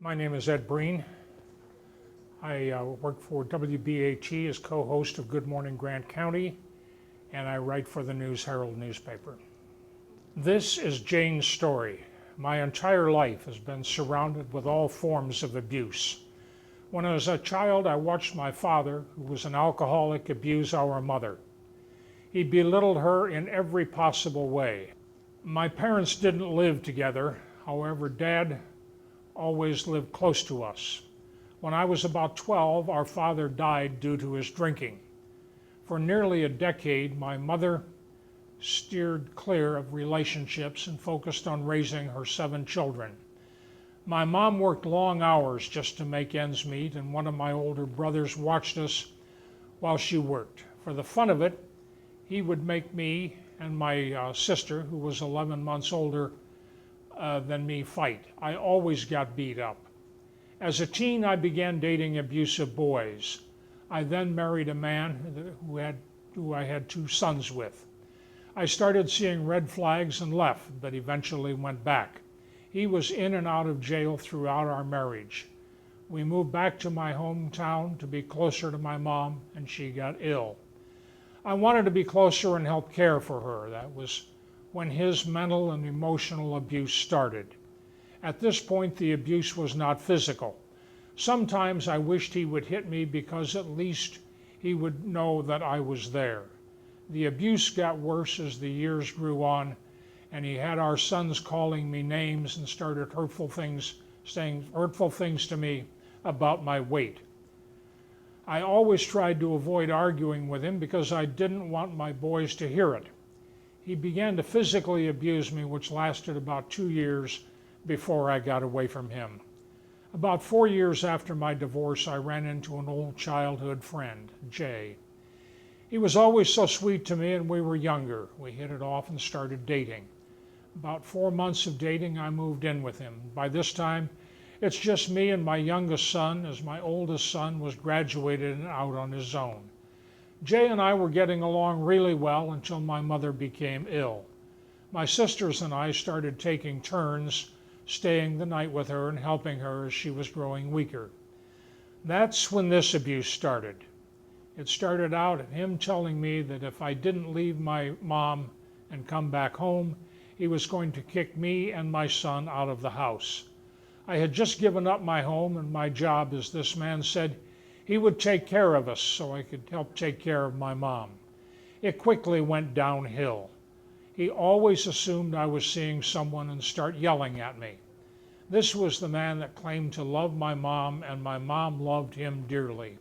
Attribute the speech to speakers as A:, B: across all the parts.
A: My name is Ed Breen. I work for WBHE as co-host of Good Morning Grant County, and I write for the News Herald newspaper. This is Jane's story. My entire life has been surrounded with all forms of abuse. When I was a child, I watched my father, who was an alcoholic, abuse our mother. He belittled her in every possible way. My parents didn't live together. However, Dad always lived close to us. When I was about 12, our father died due to his drinking. For nearly a decade, my mother steered clear of relationships and focused on raising her 7 children. My mom worked long hours just to make ends meet, and one of my older brothers watched us while she worked. For the fun of it, he would make me and my sister, who was 11 months older than me, fight. I always got beat up. As a teen, I began dating abusive boys. I then married a man who I had 2 sons with. I started seeing red flags and left, but eventually went back. He was in and out of jail throughout our marriage. We moved back to my hometown to be closer to my mom, and she got ill. I wanted to be closer and help care for her. That was when his mental and emotional abuse started. At this point, the abuse was not physical. Sometimes I wished he would hit me because at least he would know that I was there. The abuse got worse as the years grew on, and he had our sons calling me names and started saying hurtful things to me about my weight. I always tried to avoid arguing with him because I didn't want my boys to hear it. He began to physically abuse me, which lasted about 2 years before I got away from him. About 4 years after my divorce, I ran into an old childhood friend, Jay. He was always so sweet to me, and we were younger. We hit it off and started dating. About 4 months of dating, I moved in with him. By this time, it's just me and my youngest son, as my oldest son was graduated and out on his own. Jay and I were getting along really well until my mother became ill. My sisters and I started taking turns staying the night with her and helping her as she was growing weaker. That's when this abuse started. It started out at him telling me that if I didn't leave my mom and come back home, he was going to kick me and my son out of the house. I had just given up my home and my job, as this man said he would take care of us so I could help take care of my mom. It quickly went downhill. He always assumed I was seeing someone and start yelling at me. This was the man that claimed to love my mom, and my mom loved him dearly.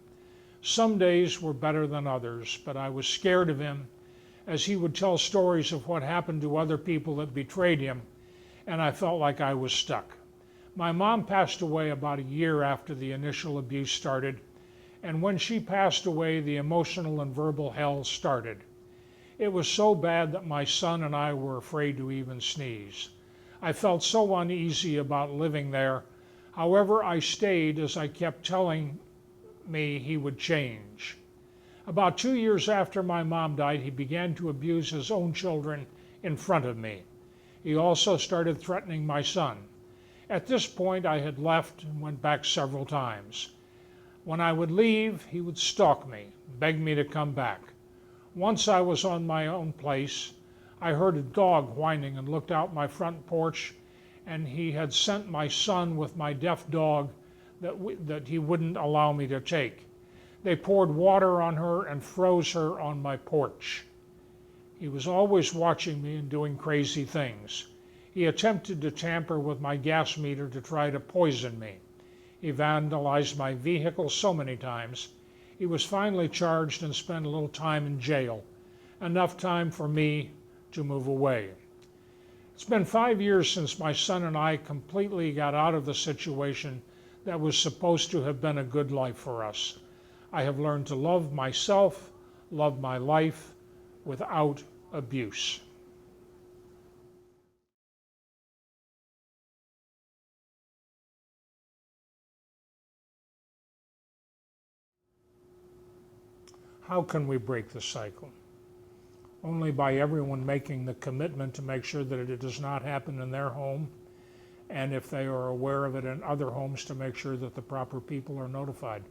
A: Some days were better than others, but I was scared of him, as he would tell stories of what happened to other people that betrayed him, and I felt like I was stuck. My mom passed away about a year after the initial abuse started, and when she passed away, the emotional and verbal hell started. It was so bad that my son and I were afraid to even sneeze. I felt so uneasy about living there. However, I stayed as I kept telling me he would change. About 2 years after my mom died, he began to abuse his own children in front of me. He also started threatening my son. At this point, I had left and went back several times. When I would leave, he would stalk me, beg me to come back. Once I was on my own place, I heard a dog whining and looked out my front porch, and he had sent my son with my deaf dog that he wouldn't allow me to take. They poured water on her and froze her on my porch. He was always watching me and doing crazy things. He attempted to tamper with my gas meter to try to poison me. He vandalized my vehicle so many times. He was finally charged and spent a little time in jail, enough time for me to move away. It's been 5 years since my son and I completely got out of the situation that was supposed to have been a good life for us. I have learned to love myself, love my life without abuse. How can we break the cycle? Only by everyone making the commitment to make sure that it does not happen in their home, and if they are aware of it in other homes, to make sure that the proper people are notified.